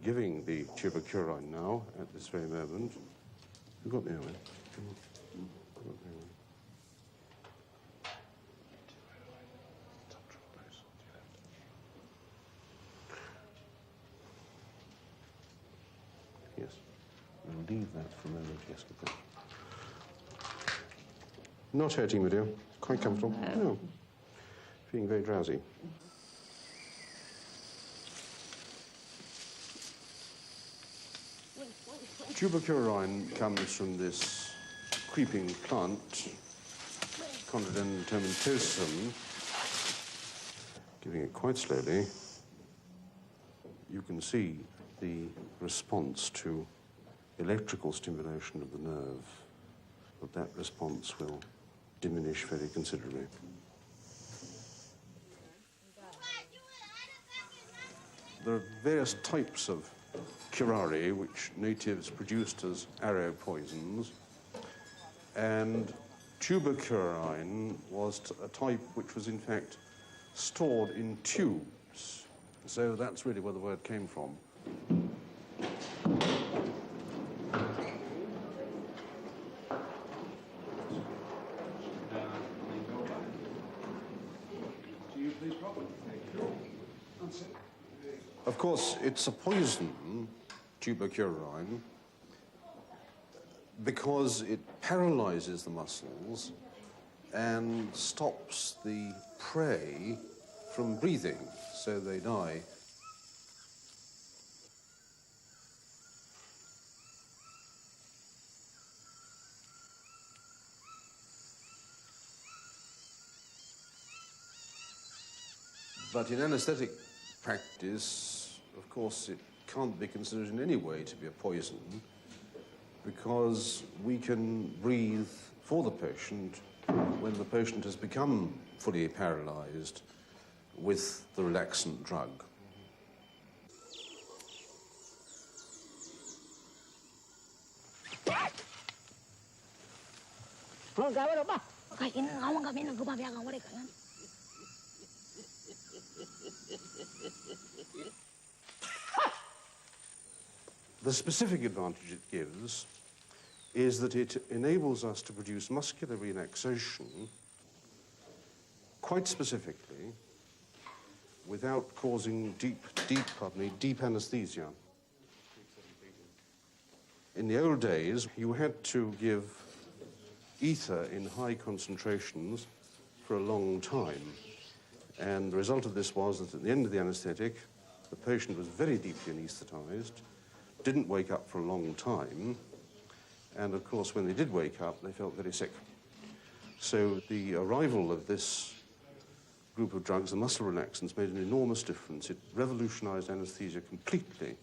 giving the tuberculin now at this very moment. You've got the airway. Come on. You've got the airway. Yes. We'll leave that for a moment. Yes, good point. Not hurting, my dear. Quite comfortable. No. Feeling very drowsy. Tuberculin comes from this creeping plant, Condylon tomentosum. Giving it quite slowly, you can see the response to electrical stimulation of the nerve, but that response will diminish very considerably. There are various types of curare which natives produced as arrow poisons, and tuberculin was a type which was in fact stored in tubes. So that's really where the word came from. Of course, it's a poison, tuberculin, because it paralyzes the muscles and stops the prey from breathing, so they die. But in anesthetic practice, of course, it can't be considered in any way to be a poison, because we can breathe for the patient when the patient has become fully paralyzed with the relaxant drug. The specific advantage it gives is that it enables us to produce muscular relaxation quite specifically without causing deep anesthesia. In the old days, you had to give ether in high concentrations for a long time. And the result of this was that at the end of the anesthetic, the patient was very deeply anesthetized, didn't wake up for a long time, and of course, when they did wake up, they felt very sick. So the arrival of this group of drugs, the muscle relaxants, made an enormous difference. It revolutionized anesthesia completely.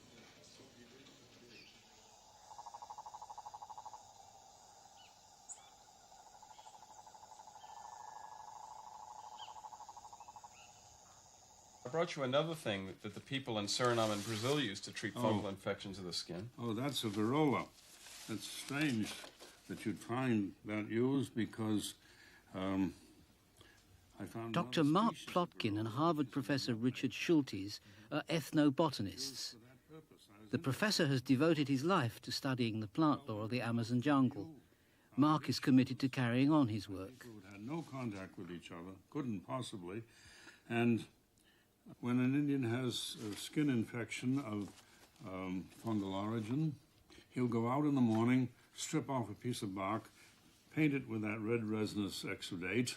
I brought you another thing that the people in Suriname and Brazil used to treat fungal infections of the skin. Oh, that's a varroa. It's strange that you'd find that used because I found... Dr. Mark Plotkin and Harvard professor Richard Schultes are ethnobotanists. The professor has devoted his life to studying the plant lore of the Amazon jungle. Mark is committed to carrying on his work. We had no contact with each other, couldn't possibly, and when an Indian has a skin infection of fungal origin, he'll go out in the morning, strip off a piece of bark, paint it with that red resinous exudate,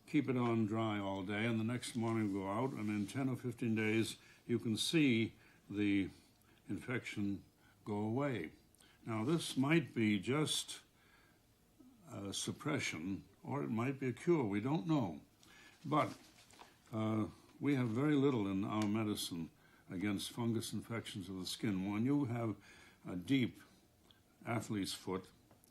keep it on dry all day, and the next morning go out, and in 10 or 15 days, you can see the infection go away. Now, this might be just suppression, or it might be a cure. We don't know. But we have very little in our medicine against fungus infections of the skin. When you have a deep athlete's foot,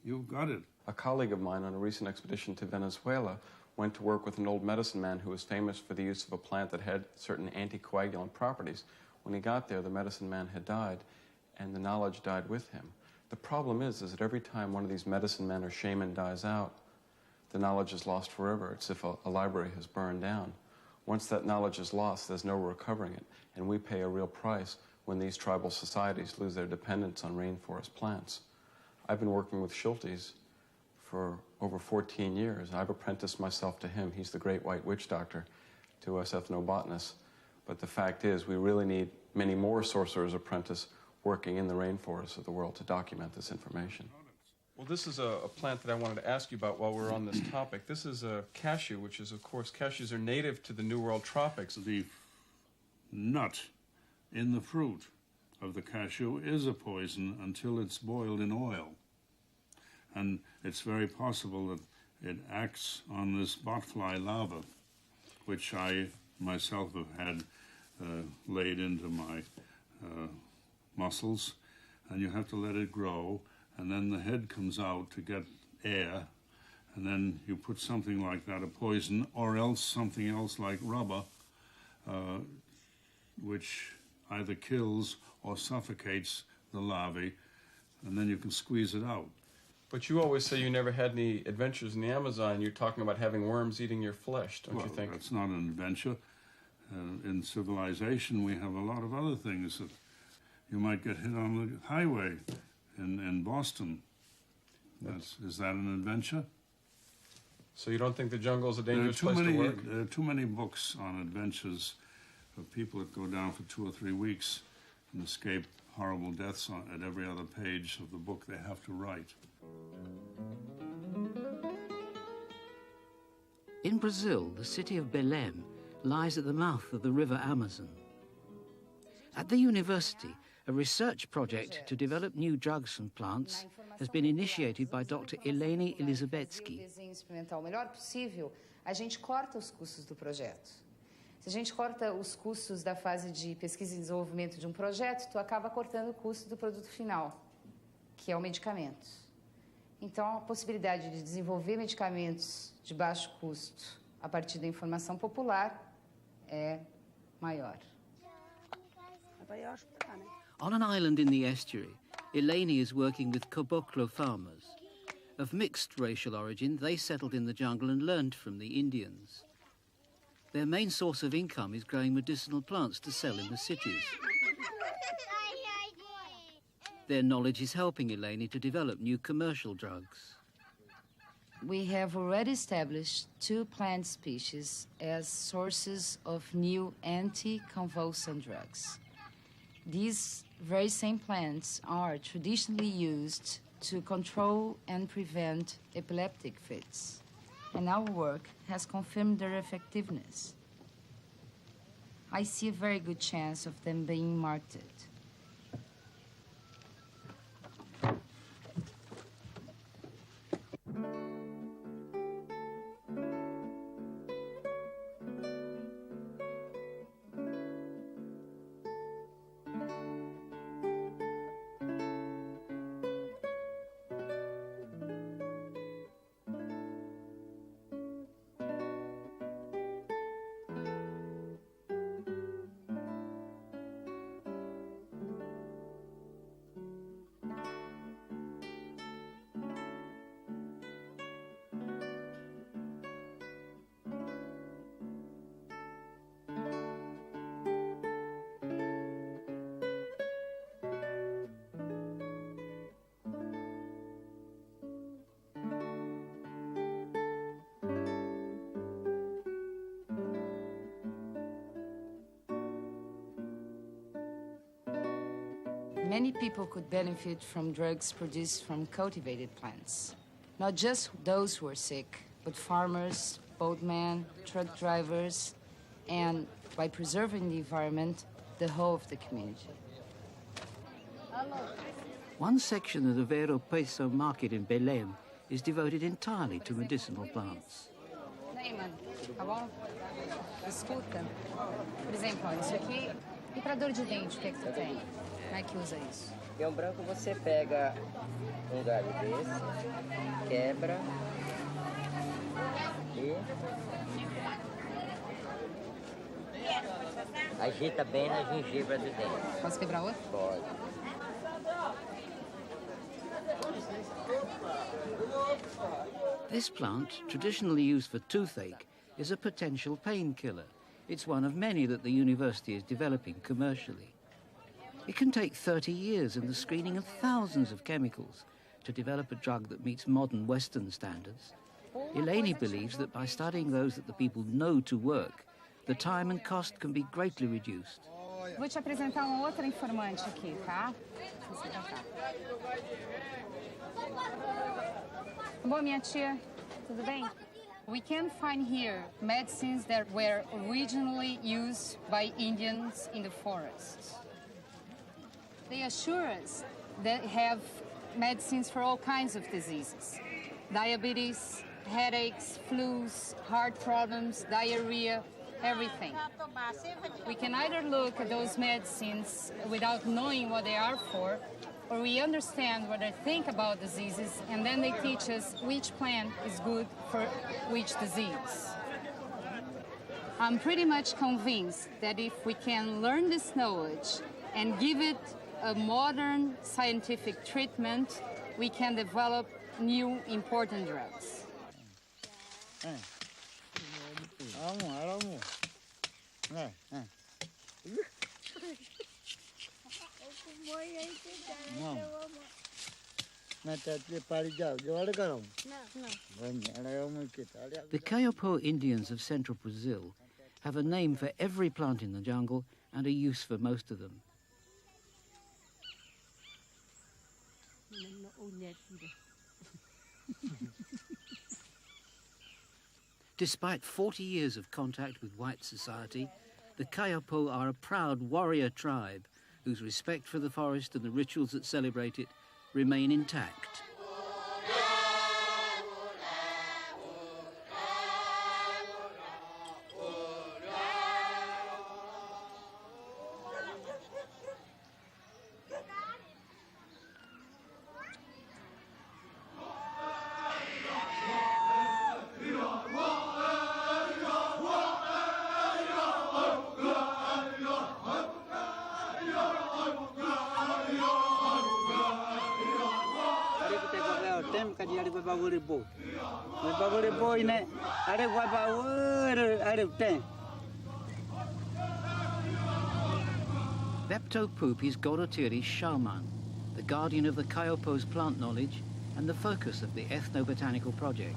you've got it. A colleague of mine on a recent expedition to Venezuela went to work with an old medicine man who was famous for the use of a plant that had certain anticoagulant properties. When he got there, the medicine man had died, and the knowledge died with him. The problem is that every time one of these medicine men or shaman dies out, the knowledge is lost forever. It's as if a library has burned down. Once that knowledge is lost, there's no recovering it, and we pay a real price when these tribal societies lose their dependence on rainforest plants. I've been working with Schultes for over 14 years. I've apprenticed myself to him. He's the great white witch doctor to us ethnobotanists. But the fact is, we really need many more sorcerers apprentice working in the rainforests of the world to document this information. Well, this is a plant that I wanted to ask you about while we're on this topic. This is a cashew, which is, of course, cashews are native to the New World tropics. The nut in the fruit of the cashew is a poison until it's boiled in oil. And it's very possible that it acts on this botfly larva, which I myself have had laid into my muscles, and you have to let it grow, and then the head comes out to get air, and then you put something like that, a poison, or else something else like rubber, which either kills or suffocates the larvae, and then you can squeeze it out. But you always say you never had any adventures in the Amazon. You're talking about having worms eating your flesh, don't you think? That's not an adventure. In civilization, we have a lot of other things that you might get hit on the highway in Boston. Is that an adventure? So you don't think the jungle is a dangerous place to work? There are too many books on adventures of people that go down for 2 or 3 weeks and escape horrible deaths at every other page of the book they have to write. In Brazil, the city of Belém lies at the mouth of the river Amazon. At the university, a research project to develop new drugs from plants has been initiated by Dr. Eleni Elizabetsky. Experimentar o melhor possível, a gente corta os custos do projeto. Se a gente corta os custos da fase de pesquisa e desenvolvimento de um projeto, tu acaba cortando o custo do produto final, que é o medicamento. Então, a possibilidade de desenvolver medicamentos de baixo custo a partir da informação popular é maior. On an island in the estuary, Eleni is working with Caboclo farmers. Of mixed racial origin, they settled in the jungle and learned from the Indians. Their main source of income is growing medicinal plants to sell in the cities. Their knowledge is helping Eleni to develop new commercial drugs. We have already established 2 plant species as sources of new anti-convulsant drugs. These very same plants are traditionally used to control and prevent epileptic fits, and our work has confirmed their effectiveness. I see a very good chance of them being marketed. Many people could benefit from drugs produced from cultivated plants. Not just those who are sick, but farmers, boatmen, truck drivers, and by preserving the environment, the whole of the community. One section of the Darrell Posey market in Belém is devoted entirely to medicinal plants. Aí, mano, tá bom? Escuta. Por exemplo, ó, isso aqui. E para dor de dente, o que é que tu tem? Como é que usa isso? Peão branco você pega galho desse, quebra e agita bem na gengiva do dente. Posso quebrar outro? Pode. This plant, traditionally used for toothache, is a potential painkiller. It's one of many that the university is developing commercially. It can take 30 years and the screening of thousands of chemicals to develop a drug that meets modern Western standards. Eleni believes that by studying those that the people know to work, the time and cost can be greatly reduced. Vou te apresentar uma outra informante aqui, tá? Você pra cá. Bom, minha tia, tudo bem? We can find here medicines that were originally used by Indians in the forests. They assure us that have medicines for all kinds of diseases. Diabetes, headaches, flus, heart problems, diarrhea, everything. We can either look at those medicines without knowing what they are for, or we understand what they think about diseases, and then they teach us which plant is good for which disease. I'm pretty much convinced that if we can learn this knowledge and give it a modern scientific treatment, we can develop new important drugs. The Kayapo Indians of central Brazil have a name for every plant in the jungle and a use for most of them. Despite 40 years of contact with white society, the Kayapo are a proud warrior tribe whose respect for the forest and the rituals that celebrate it remain intact. Poop is Gorotiri's shaman, the guardian of the Kayapo's plant knowledge and the focus of the ethnobotanical project.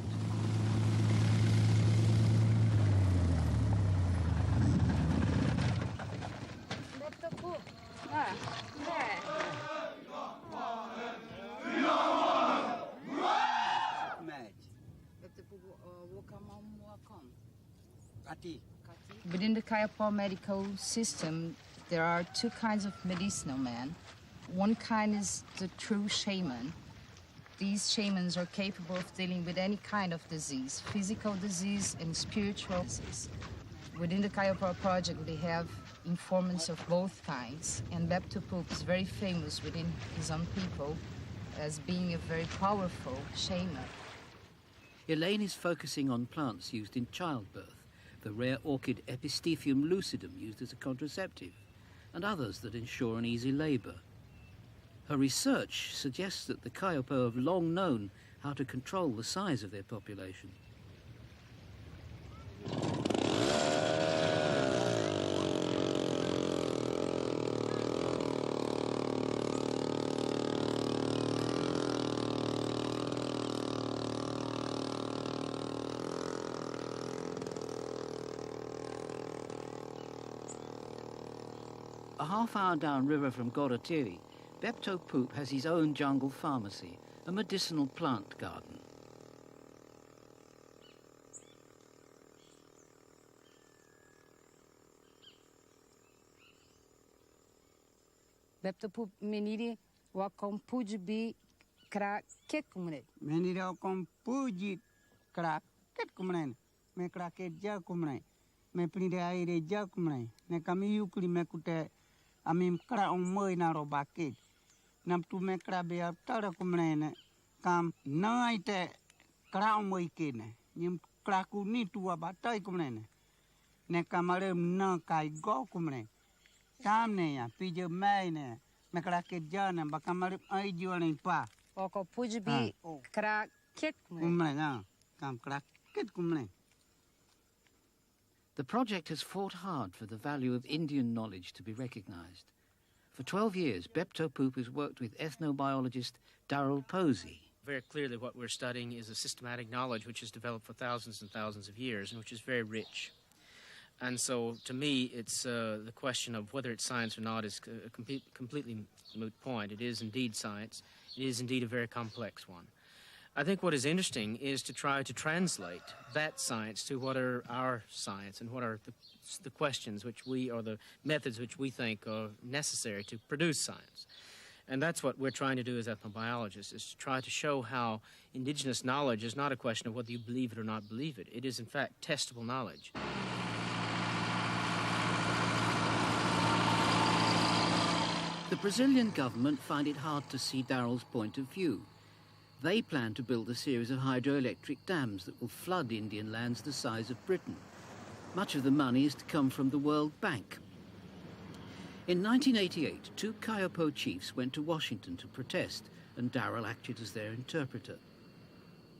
Within the Kayapo medical system, there are two kinds of medicinal men. One kind is the true shaman. These shamans are capable of dealing with any kind of disease, physical disease and spiritual disease. Within the Kayapo project, we have informants of both kinds, and Beptopoop is very famous within his own people as being a very powerful shaman. Elaine is focusing on plants used in childbirth, the rare orchid Epistephium lucidum used as a contraceptive, and others that ensure an easy labour. Her research suggests that the Kayapo have long known how to control the size of their population. A half-hour downriver from Gorotiri, Beptopoop has his own jungle pharmacy, a medicinal plant garden. Beptopoop meniri wakon puji kra ket kumne. Meniri wakon puji kra ket kumne. Me kra ket ja kumne. Me pride aire ja kumne. Ne kami yukli me kute amim kra on moi na robakit. Nam tu me kra be tara kumne kam naite kra on moi kene. Nim kra ku ni tu abatai kumne. Ne kamare na kai go kumne. Tam ne ya pije mai ne me kra ke jana ba kamare ai jiwane pa. Oko puji bi kra ket kumne na kam kra ket kumne. The project has fought hard for the value of Indian knowledge to be recognized. For 12 years, Bepto Poop has worked with ethnobiologist Darrell Posey. Very clearly what we're studying is a systematic knowledge which is developed for thousands and thousands of years and which is very rich. And so, to me, it's the question of whether it's science or not is a completely moot point. It is indeed science. It is indeed a very complex one. I think what is interesting is to try to translate that science to what are our science and what are the questions which we, or the methods which we think are necessary to produce science. And that's what we're trying to do as ethnobiologists, is to try to show how indigenous knowledge is not a question of whether you believe it or not believe it. It is, in fact, testable knowledge. The Brazilian government find it hard to see Darrell's point of view. They plan to build a series of hydroelectric dams that will flood Indian lands the size of Britain. Much of the money is to come from the World Bank. In 1988, 2 Kayapo chiefs went to Washington to protest, and Darrell acted as their interpreter.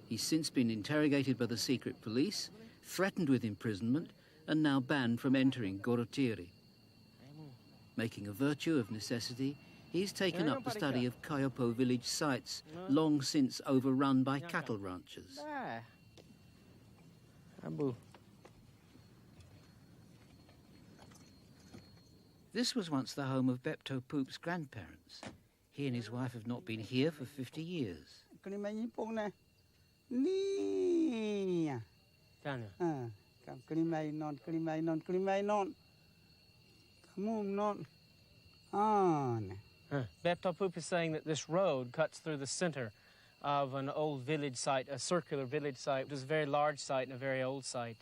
He's since been interrogated by the secret police, threatened with imprisonment, and now banned from entering Gorotiri. Making a virtue of necessity, he's taken up the study of Kayapo village sites, long since overrun by cattle ranchers. This was once the home of Bepto Poop's grandparents. He and his wife have not been here for 50 years. Bepto Poop is saying that this road cuts through the center of an old village site, a circular village site. It is a very large site and a very old site.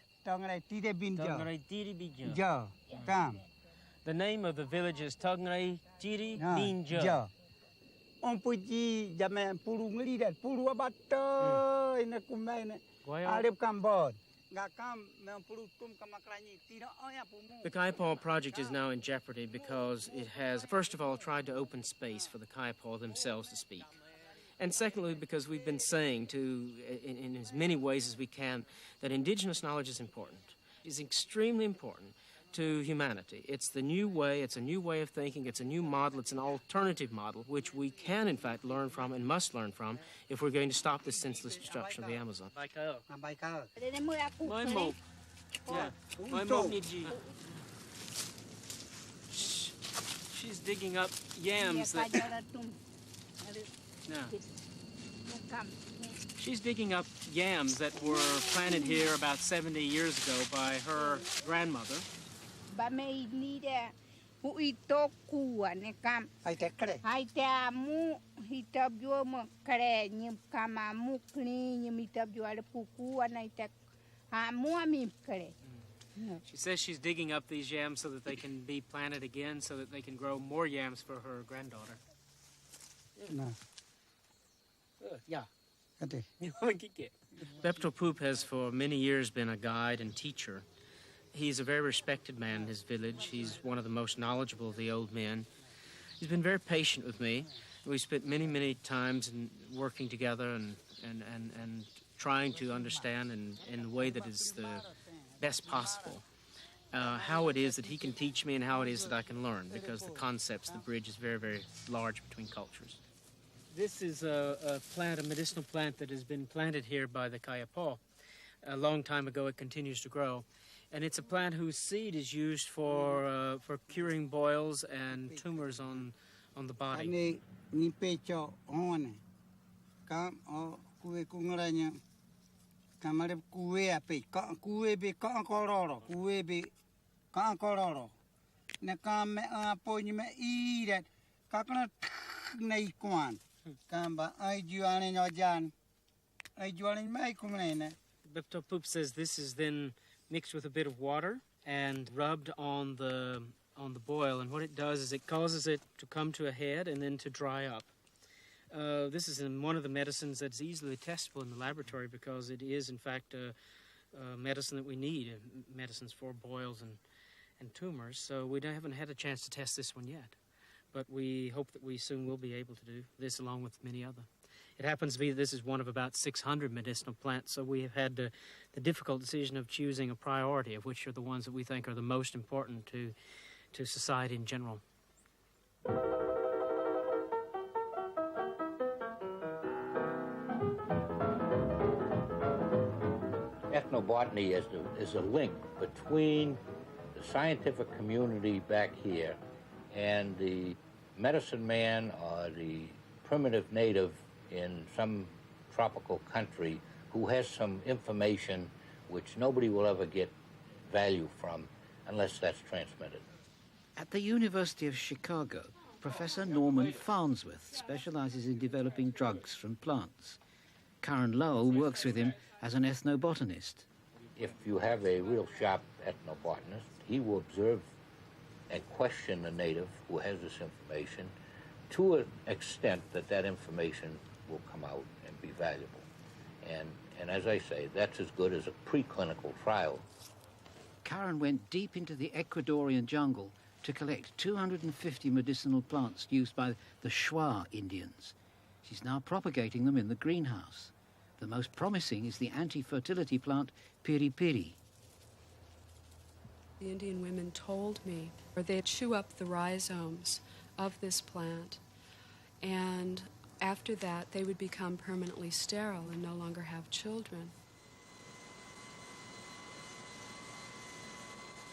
The name of the village is Tongrai Jiri Binja. The Kayapo project is now in jeopardy because it has, first of all, tried to open space for the Kayapo themselves to speak. And secondly, because we've been saying in as many ways as we can, that indigenous knowledge is important, is extremely important to humanity. It's the new way, it's a new way of thinking, it's a new model, it's an alternative model, which we can, in fact, learn from and must learn from if we're going to stop this senseless destruction of the Amazon. She's digging up yams that... She's digging up yams that were planted here about 70 years ago by her grandmother. She says she's digging up these yams so that they can be planted again, so that they can grow more yams for her granddaughter. Bepto Poop has for many years been a guide and teacher. He's a very respected man in his village. He's one of the most knowledgeable of the old men. He's been very patient with me. We spent many, many times working together and trying to understand in the way that is the best possible how it is that he can teach me and how it is that I can learn, because the concepts, the bridge is very, very large between cultures. This is a plant, a medicinal plant that has been planted here by the Kayapo. A long time ago it continues to grow. And it's a plant whose seed is used for curing boils and tumors on the body. Bepto Poop says this is then mixed with a bit of water and rubbed on the boil, and what it does is it causes it to come to a head and then to dry up. This is one of the medicines that's easily testable in the laboratory, because it is in fact a medicine that we need, medicines for boils and tumors. So we haven't had a chance to test this one yet, but we hope that we soon will be able to do this along with many other. It happens to be that this is one of about 600 medicinal plants, so we have had the difficult decision of choosing a priority of which are the ones that we think are the most important to society in general. ethnobotany is a link between the scientific community back here and the medicine man or the primitive native in some tropical country who has some information which nobody will ever get value from unless that's transmitted. At the University of Chicago, Professor Norman Farnsworth specializes in developing drugs from plants. Karen Lowell works with him as an ethnobotanist. If you have a real sharp ethnobotanist, he will observe and question the native who has this information to an extent that that information will come out and be valuable. And as I say, that's as good as a preclinical trial. Karen went deep into the Ecuadorian jungle to collect 250 medicinal plants used by the Kayapo Indians. She's now propagating them in the greenhouse. The most promising is the anti-fertility plant piri. The Indian women told me they chew up the rhizomes of this plant, and after that they would become permanently sterile and no longer have children.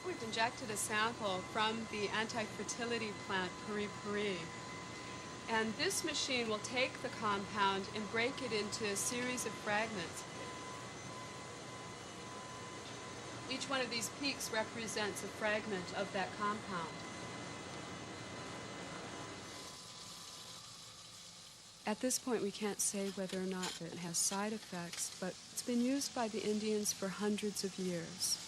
We've injected a sample from the anti-fertility plant peri, and this machine will take the compound and break it into a series of fragments. Each one of these peaks represents a fragment of that compound. At this point, we can't say whether or not it has side effects, but it's been used by the Indians for hundreds of years.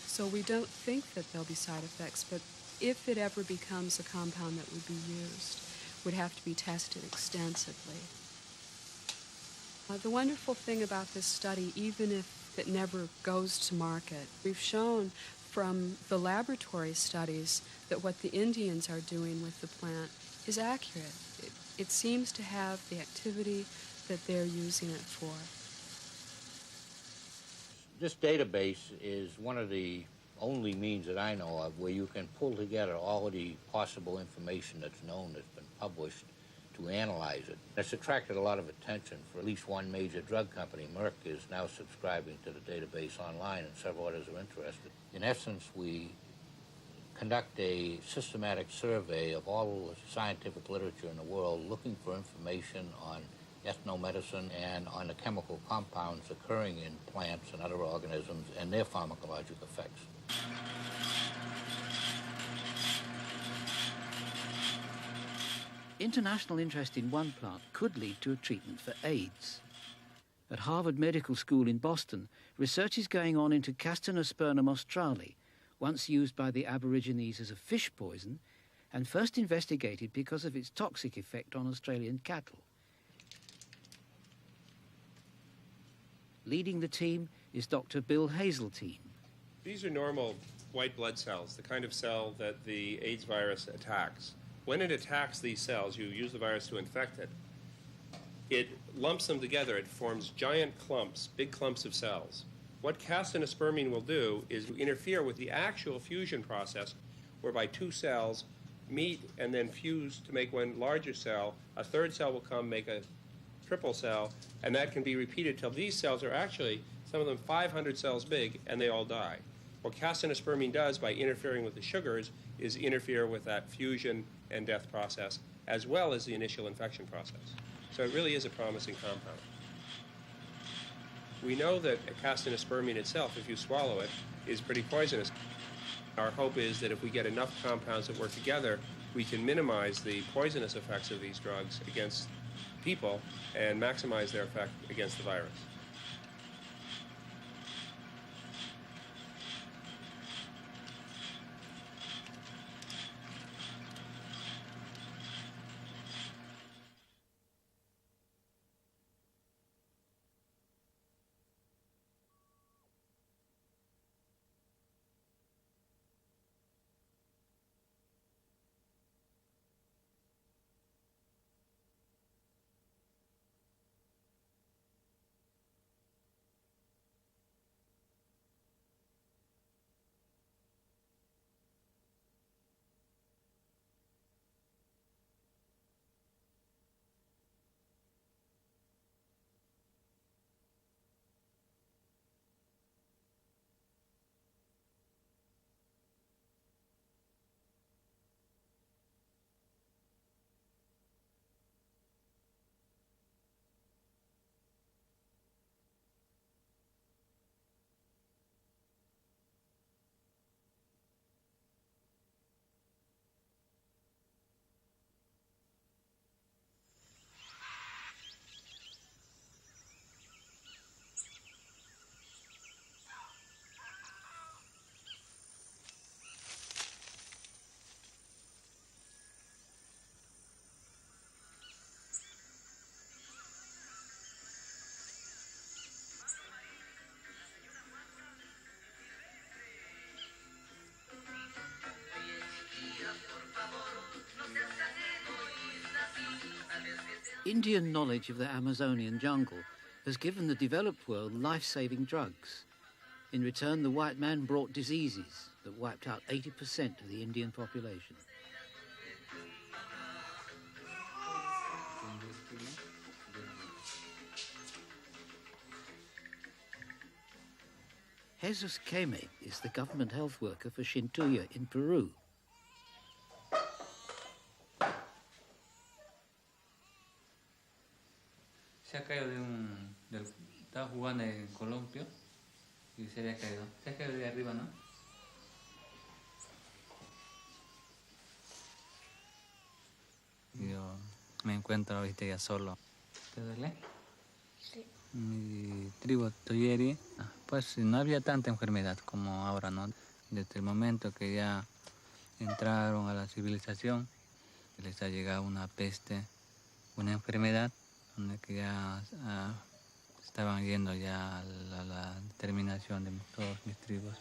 So we don't think that there'll be side effects, but if it ever becomes a compound that would be used, would have to be tested extensively. The wonderful thing about this study, even if it never goes to market, we've shown from the laboratory studies that what the Indians are doing with the plant is accurate. It seems to have the activity that they're using it for. This database is one of the only means that I know of where you can pull together all of the possible information that's known, that's been published, to analyze it. It's attracted a lot of attention for at least one major drug company. Merck is now subscribing to the database online, and several others are interested. In essence, we conduct a systematic survey of all the scientific literature in the world looking for information on ethnomedicine and on the chemical compounds occurring in plants and other organisms and their pharmacologic effects. International interest in one plant could lead to a treatment for AIDS. At Harvard Medical School in Boston, research is going on into Castanospermum australe, once used by the Aborigines as a fish poison and first investigated because of its toxic effect on Australian cattle. Leading the team is Dr. Bill Hazeltine. These are normal white blood cells, the kind of cell that the AIDS virus attacks. When it attacks these cells, you use the virus to infect it. It lumps them together. It forms giant clumps, big clumps of cells. What castanospermine will do is interfere with the actual fusion process whereby two cells meet and then fuse to make one larger cell. A third cell will come, make a triple cell, and that can be repeated till these cells are actually, some of them 500 cells big, and they all die. What castanospermine does by interfering with the sugars is interfere with that fusion and death process, as well as the initial infection process. So it really is a promising compound. We know that castanospermine itself, if you swallow it, is pretty poisonous. Our hope is that if we get enough compounds that work together, we can minimize the poisonous effects of these drugs against people and maximize their effect against the virus. Indian knowledge of the Amazonian jungle has given the developed world life-saving drugs. In return, the white man brought diseases that wiped out 80% of the Indian population. Jesus Keme is the government health worker for Shintuya in Peru. Se ha caído estaba jugando en columpio y se había caído. Se ha caído de arriba, ¿no? Yo me encuentro ahorita ya solo. ¿Te duele? Sí. Mi tribu Toyeri, pues no había tanta enfermedad como ahora, ¿no? Desde el momento que ya entraron a la civilización, les ha llegado una peste, una enfermedad, donde que ya estaban yendo ya a la determinación de todos mis tribus.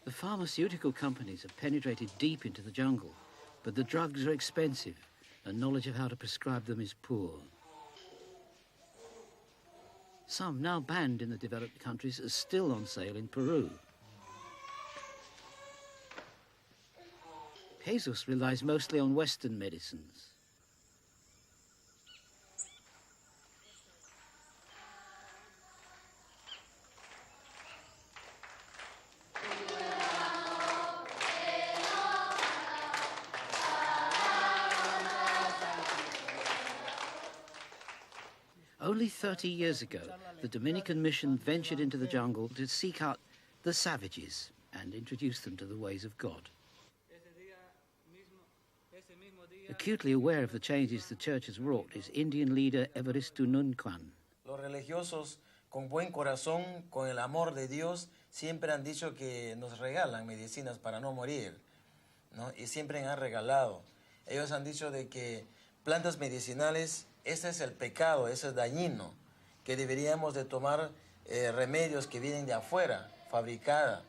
The pharmaceutical companies have penetrated deep into the jungle, but the drugs are expensive and knowledge of how to prescribe them is poor. Some, now banned in the developed countries, are still on sale in Peru. Jesus relies mostly on Western medicines. Only 30 years ago, the Dominican mission ventured into the jungle to seek out the savages and introduce them to the ways of God. Acutely aware of the changes the church has wrought is Indian leader Evaristo Nunquan. Los religiosos, con buen corazón, con el amor de Dios, siempre han dicho que nos regalan medicinas para no morir, ¿no? Y siempre han regalado. Ellos han dicho de que plantas medicinales, ese es el pecado, ese es dañino, que deberíamos de tomar remedios que vienen de afuera, fabricada.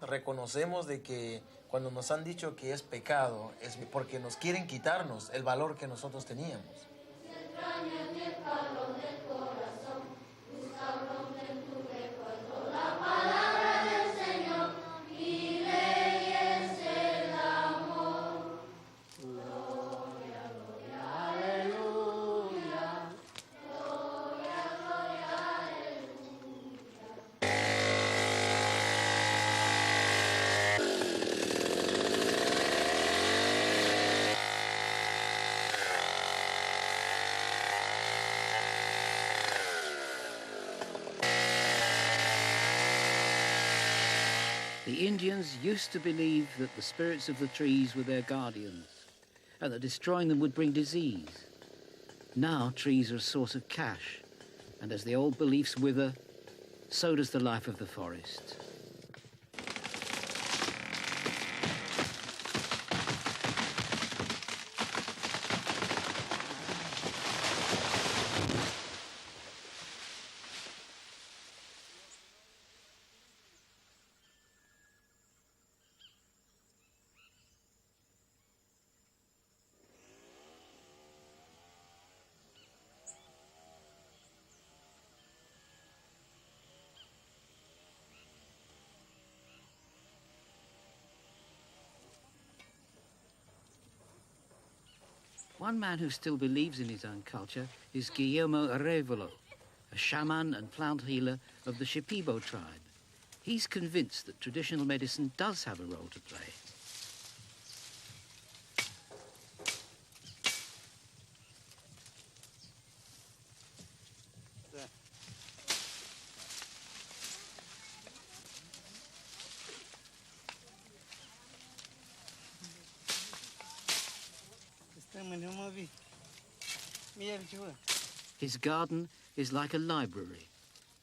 Reconocemos de que cuando nos han dicho que es pecado, es porque nos quieren quitarnos el valor que nosotros teníamos. The Indians used to believe that the spirits of the trees were their guardians and that destroying them would bring disease. Now trees are a source of cash, and as the old beliefs wither, so does the life of the forest. One man who still believes in his own culture is Guillermo Arevalo, a shaman and plant healer of the Shipibo tribe. He's convinced that traditional medicine does have a role to play. His garden is like a library.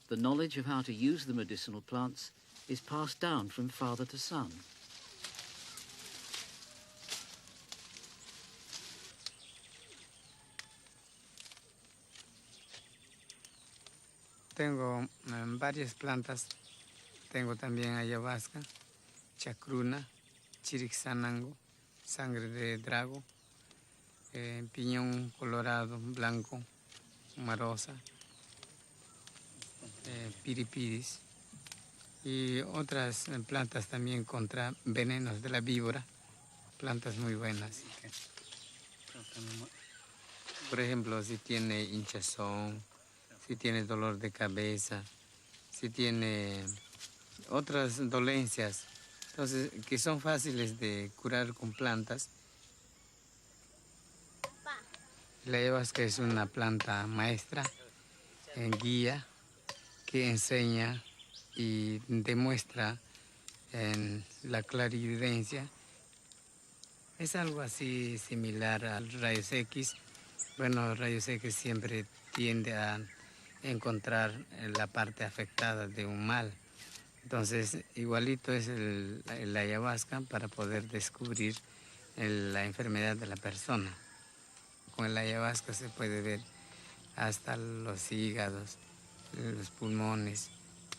The knowledge of how to use the medicinal plants is passed down from father to son. Tengo varias plantas. Tengo también ayahuasca, chacruna, chirixanango, sangre de drago, piñón colorado, blanco, marosa, piripidis y otras plantas también contra venenos de la víbora, plantas muy buenas. Por ejemplo, si tiene hinchazón, si tiene dolor de cabeza, si tiene otras dolencias, entonces que son fáciles de curar con plantas. La ayahuasca es una planta maestra, guía, que enseña y demuestra en la clarividencia. Es algo así similar al rayos X. Bueno, rayos X siempre tiende a encontrar la parte afectada de un mal. Entonces, igualito es la ayahuasca para poder descubrir la enfermedad de la persona. Con la ayahuasca se puede ver hasta los hígados, los pulmones,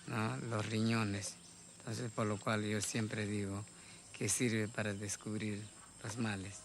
¿no? Los riñones. Entonces, por lo cual yo siempre digo que sirve para descubrir los males.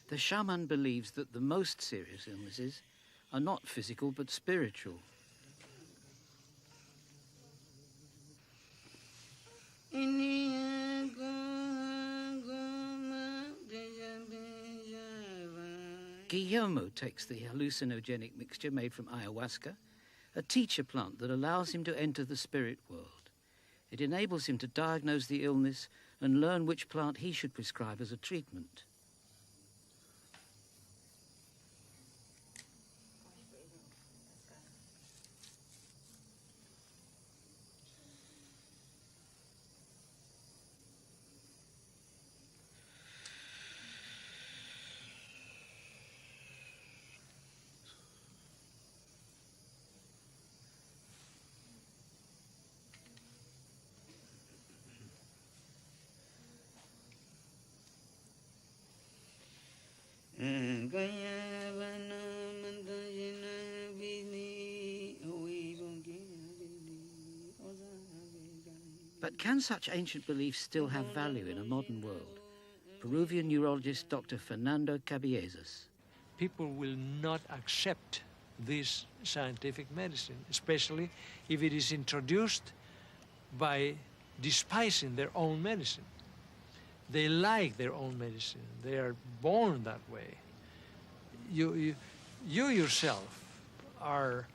The shaman believes that the most serious illnesses are not physical but spiritual. Guillermo takes the hallucinogenic mixture made from ayahuasca, a teacher plant that allows him to enter the spirit world. It enables him to diagnose the illness and learn which plant he should prescribe as a treatment. But can such ancient beliefs still have value in a modern world? Peruvian neurologist Dr. Fernando Caballezas. People will not accept this scientific medicine, especially if it is introduced by despising their own medicine. They like their own medicine. They are born that way. You yourself are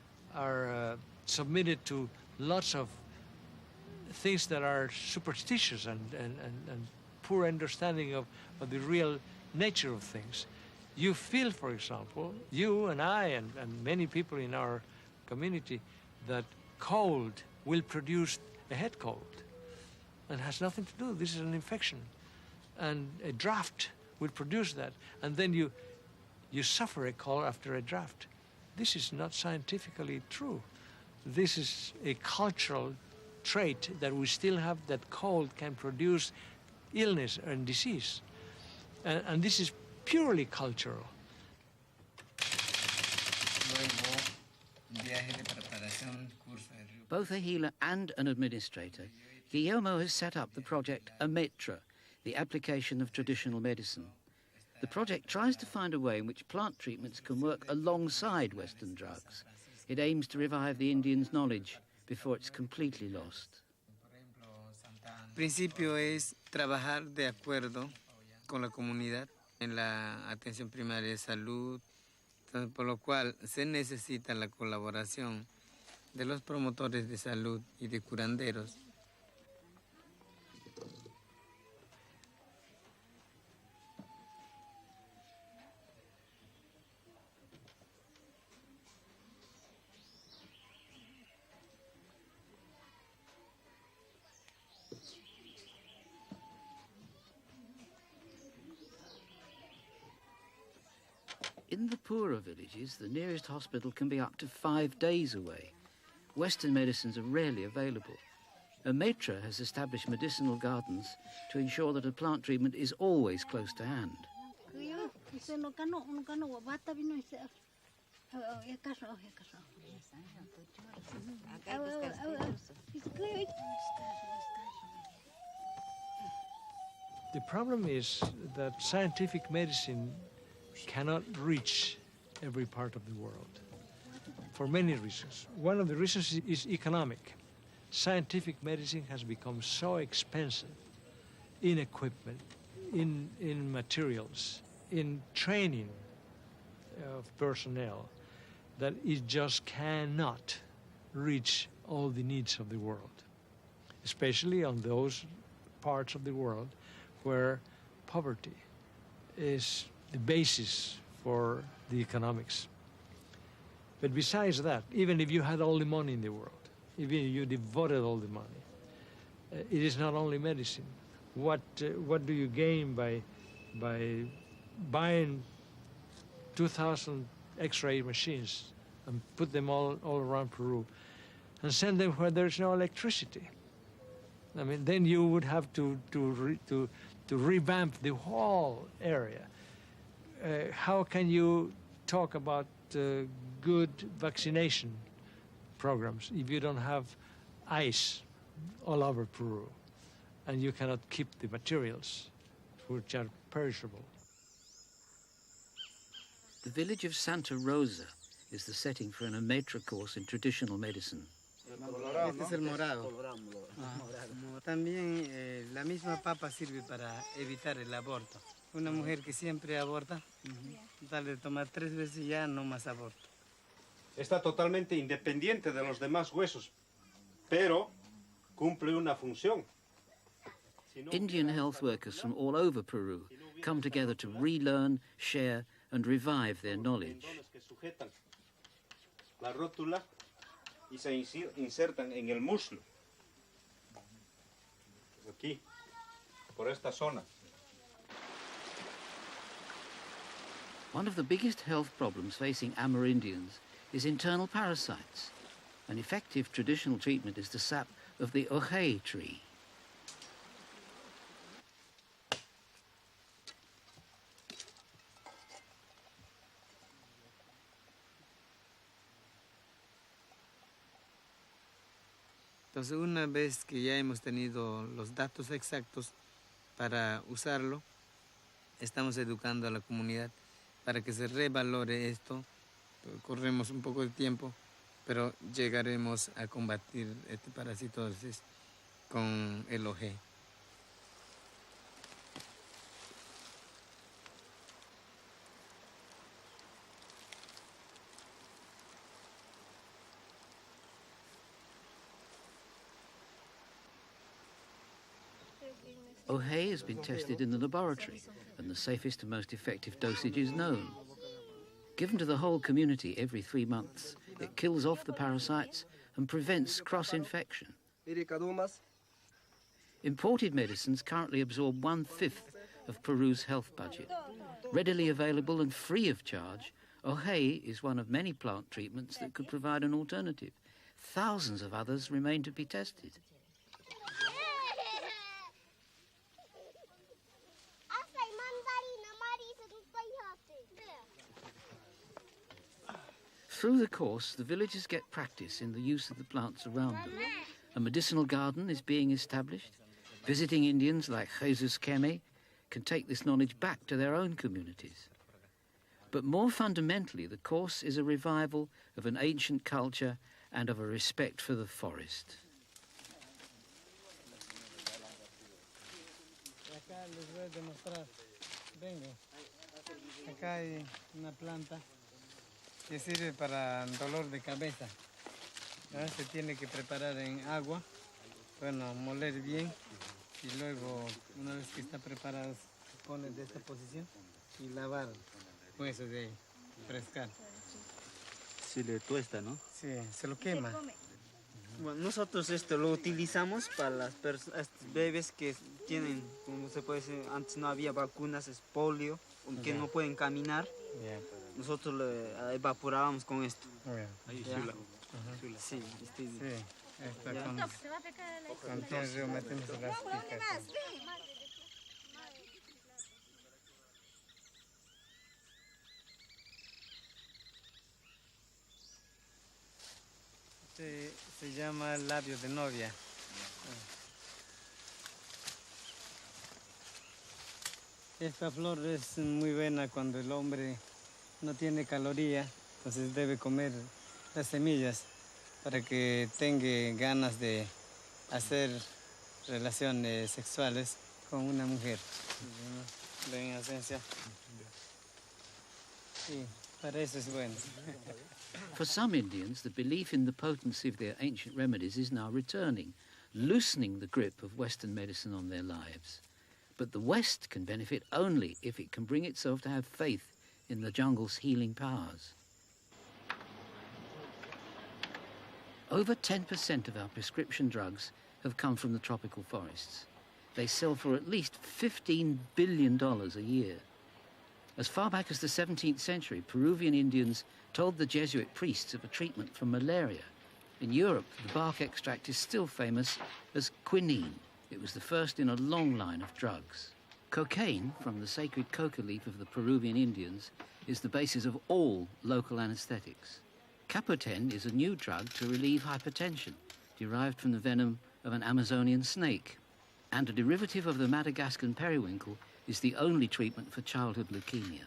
submitted to lots of things that are superstitious and poor understanding of the real nature of things. You feel, for example, you and I and many people in our community, that cold will produce a head cold and has nothing to do. This is an infection. And a draft will produce that. And then you suffer a cold after a draft. This is not scientifically true. This is a cultural trait that we still have, that cold can produce illness and disease. And this is purely cultural. Both a healer and an administrator, Guillermo has set up the project Ametra, the application of traditional medicine. The project tries to find a way in which plant treatments can work alongside Western drugs. It aims to revive the Indians' knowledge before it's completely lost. Principio es trabajar de acuerdo con la comunidad en la atención primaria de salud, por lo cual se necesita la colaboración de los promotores de salud y de curanderos. In the poorer villages, the nearest hospital can be up to 5 days away. Western medicines are rarely available. A maitre has established medicinal gardens to ensure that a plant treatment is always close to hand. The problem is that scientific medicine cannot reach every part of the world for many reasons. One of the reasons is economic. Scientific medicine has become so expensive in equipment, in materials, in training of personnel, that it just cannot reach all the needs of the world, especially on those parts of the world where poverty is the basis for the economics. But besides that, even if you had all the money in the world, even if you devoted all the money, it is not only medicine. What do you gain by buying 2,000 X-ray machines and put them all around Peru and send them where there's no electricity? I mean, then you would have to revamp the whole area. How can you talk about good vaccination programs if you don't have ice all over Peru and you cannot keep the materials which are perishable? The village of Santa Rosa is the setting for an Amatra course in traditional medicine. Este es el morado. También la misma papa sirve para evitar el aborto. Una mujer que siempre aborta, tal de tomar 3 veces y ya no más aborto. Está totalmente independiente de los demás huesos, pero cumple una función. Indian health workers from all over Peru come together to relearn, share and revive their knowledge. La rótula y se insertan en el muslo. Aquí, por esta zona. One of the biggest health problems facing Amerindians is internal parasites. An effective traditional treatment is the sap of the ojé tree. Entonces, una vez que ya hemos tenido los datos exactos para usarlo, estamos educando a la comunidad para que se revalore esto. Corremos un poco de tiempo, pero llegaremos a combatir este parasitosis con el ojé. Ojé has been tested in the laboratory, and the safest and most effective dosage is known. Given to the whole community every 3 months, it kills off the parasites and prevents cross-infection. Imported medicines currently absorb 1/5 of Peru's health budget. Readily available and free of charge, ojé is one of many plant treatments that could provide an alternative. Thousands of others remain to be tested. Through the course, the villagers get practice in the use of the plants around them. A medicinal garden is being established. Visiting Indians like Jesus Keme can take this knowledge back to their own communities. But more fundamentally, the course is a revival of an ancient culture and of a respect for the forest. Acá les voy a demostrar. Vengo. Acá hay una planta que sirve para el dolor de cabeza. Se tiene que preparar en agua, bueno, moler bien y luego, una vez que está preparado, se pone de esta posición y lavar huesos de ahí, frescar. Se le tuesta, ¿no? Sí, se lo quema. Bueno, nosotros esto lo utilizamos para las bebés que tienen, como se puede decir, antes no había vacunas, es polio, que no pueden caminar. Nosotros lo evaporábamos con esto. Sí, estoy bien. Sí, está con tierra, metemos las picas. Se llama labio de novia. Esta flor es muy buena cuando el hombre no tiene caloría, entonces debe comer las semillas para que tenga ganas de hacer relaciones sexuales con una mujer. En esencia. Sí, para eso es bueno. For some Indians, the belief in the potency of their ancient remedies is now returning, loosening the grip of Western medicine on their lives. But the West can benefit only if it can bring itself to have faith in the jungle's healing powers. Over 10% of our prescription drugs have come from the tropical forests. They sell for at least $15 billion a year. As far back as the 17th century, Peruvian Indians told the Jesuit priests of a treatment for malaria. In Europe, the bark extract is still famous as quinine. It was the first in a long line of drugs. Cocaine, from the sacred coca leaf of the Peruvian Indians, is the basis of all local anesthetics. Capoten is a new drug to relieve hypertension, derived from the venom of an Amazonian snake. And a derivative of the Madagascan periwinkle is the only treatment for childhood leukemia.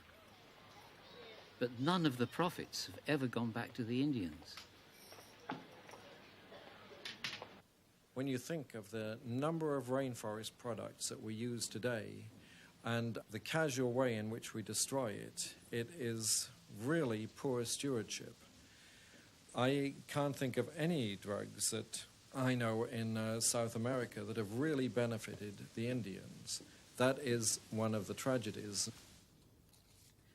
But none of the profits have ever gone back to the Indians. When you think of the number of rainforest products that we use today and the casual way in which we destroy it, it is really poor stewardship. I can't think of any drugs that I know in South America that have really benefited the Indians. That is one of the tragedies.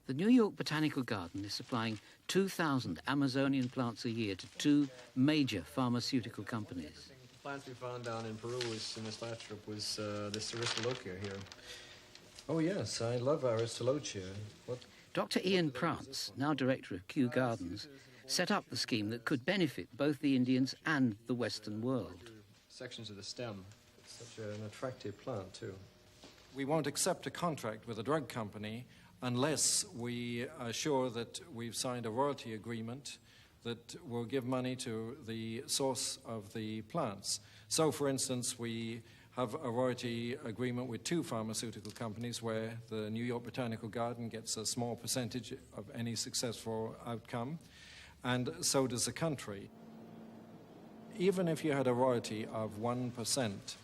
The New York Botanical Garden is supplying 2,000 Amazonian plants a year to two major pharmaceutical companies. The plants we found down in Peru was, in this last trip was this Aristolochia here. Oh yes, I love Aristolochia. What? Dr. Ian Prance, now director of Kew Gardens, set up the scheme that could benefit both the Indians and the Western world. Sections of the stem. It's such an attractive plant too. We won't accept a contract with a drug company unless we are sure that we've signed a royalty agreement that will give money to the source of the plants. So, for instance, we have a royalty agreement with two pharmaceutical companies where the New York Botanical Garden gets a small percentage of any successful outcome, and so does the country. Even if you had a royalty of 1%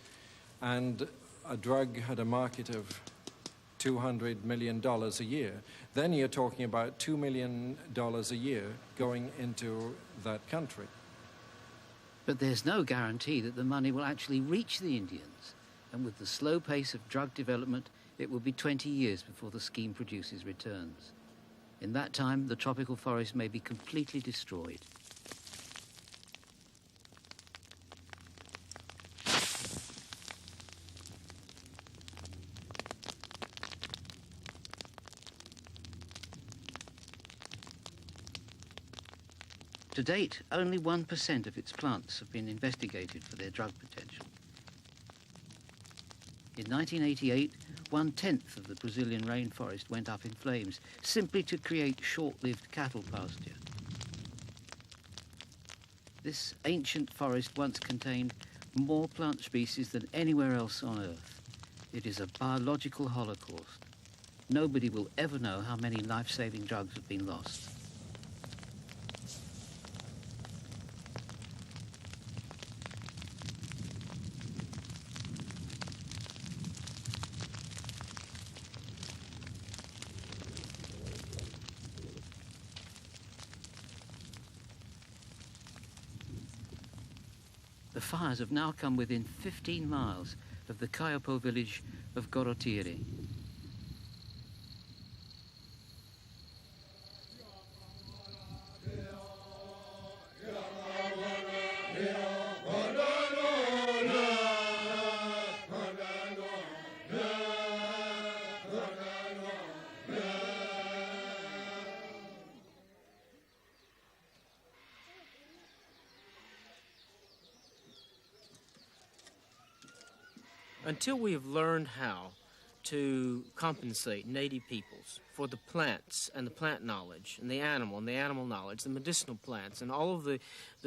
and a drug had a market of $200 million a year, then you're talking about $2 million a year going into that country. But there's no guarantee that the money will actually reach the Indians. And with the slow pace of drug development, it will be 20 years before the scheme produces returns. In that time, the tropical forest may be completely destroyed. To date, only 1% of its plants have been investigated for their drug potential. In 1988, 1/10 of the Brazilian rainforest went up in flames, simply to create short-lived cattle pasture. This ancient forest once contained more plant species than anywhere else on Earth. It is a biological holocaust. nobody will ever know how many life-saving drugs have been lost. The fires have now come within 15 miles of the Kayapo village of Gorotiri. Until we have learned how to compensate native peoples for the plants and the plant knowledge and the animal knowledge, the medicinal plants and all of the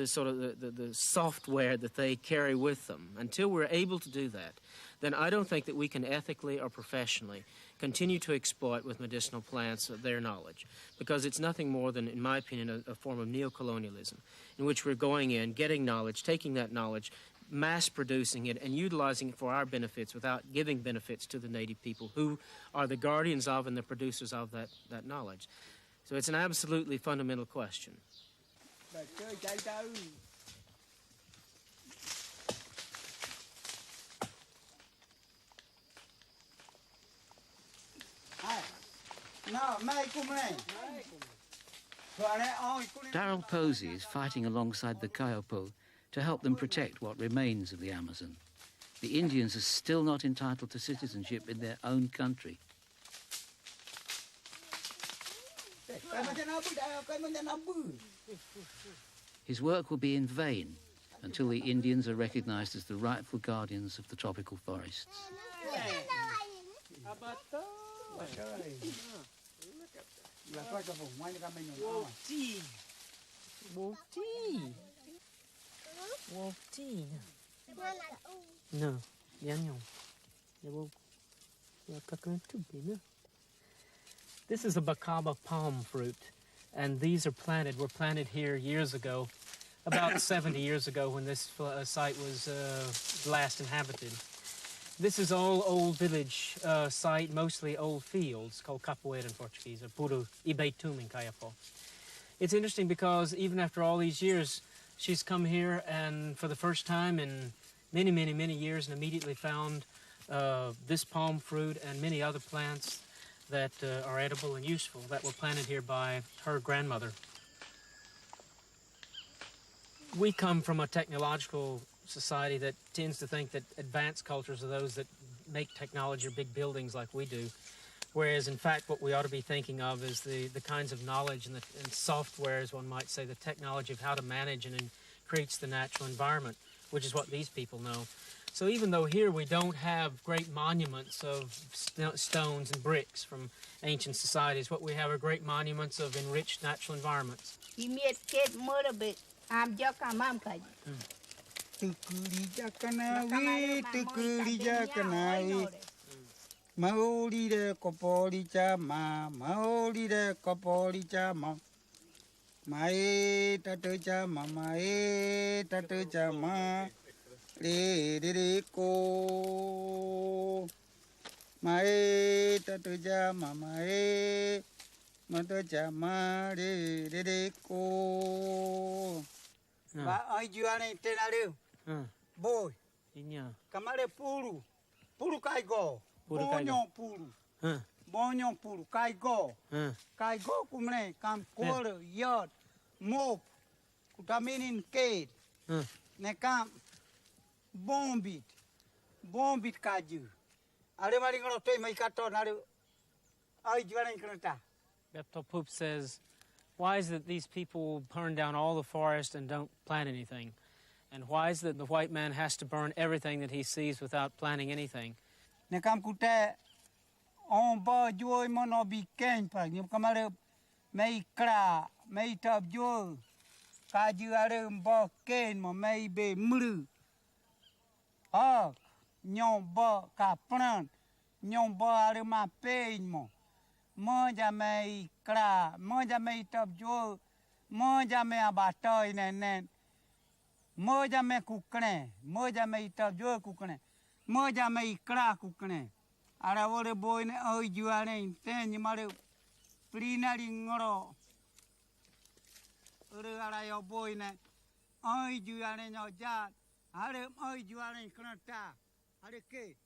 sort of the software that they carry with them, until we're able to do that, then I don't think that we can ethically or professionally continue to exploit with medicinal plants their knowledge, because it's nothing more than, in my opinion, a form of neocolonialism in which we're going in, getting knowledge, taking that knowledge, mass-producing it and utilizing it for our benefits without giving benefits to the native people who are the guardians of and the producers of that knowledge. So it's an absolutely fundamental question. Darrell Posey is fighting alongside the Kayapo to help them protect what remains of the Amazon. The Indians are still not entitled to citizenship in their own country. His work will be in vain until the Indians are recognized as the rightful guardians of the tropical forests. No, this is a bacaba palm fruit, and these were planted here years ago, about 70 years ago when this site was last inhabited. This is all old village site, mostly old fields, called capoeira in Portuguese, or puro ibeitum in Kayapo. It's interesting because even after all these years, she's come here and for the first time in many, many, many years and immediately found this palm fruit and many other plants that are edible and useful that were planted here by her grandmother. We come from a technological society that tends to think that advanced cultures are those that make technology or big buildings like we do, whereas in fact what we ought to be thinking of is the kinds of knowledge and software, as one might say, the technology of how to manage and creates the natural environment, which is what these people know. So even though here we don't have great monuments of stones and bricks from ancient societies, what we have are great monuments of enriched natural environments. Maori de kopori chama, Maori de kopori chama. Mae tatu chama, mae tatu chama. Re ko. Mae tatu chama, mae tatu chama. Re ko. Ba ai juane tenaru. Boy. Inya. Kamare puru. Puru kai go. Bonyo puru. Bonyo puru. Kai go. Kai go kumne kam kor yod mop kutaminin kate. Ne kam bombit. Bombit kaju. Ale mari ngono toy mai kato naru. Ai juane krota. Darrell Posey says, why is it that these people burn down all the forest and don't plant anything? And why is it that the white man has to burn everything that he sees without planting anything? Nekam kute on ba joy mono bi ken pa nyum kamare mei kra mei tab jo ka ju are ba ken mo mei be mru ha nyom ba ka pran nyom ba are ma pein mo Moja me ikra, moja me top jo, moja me abatoy nen. Moja me kukne, moja me top jo kukne, moja me ikra kukne. Ara wore boy ne oi juane ten mare prina ringoro. Ore ara yo boy ne oi juane no jat. Are oi juane knata. Are ke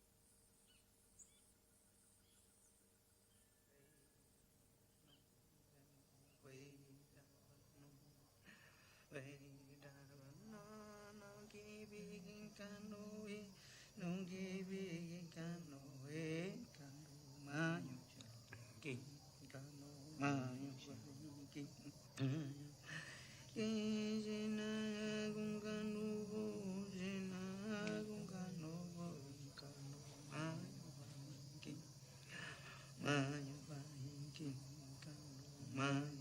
Man.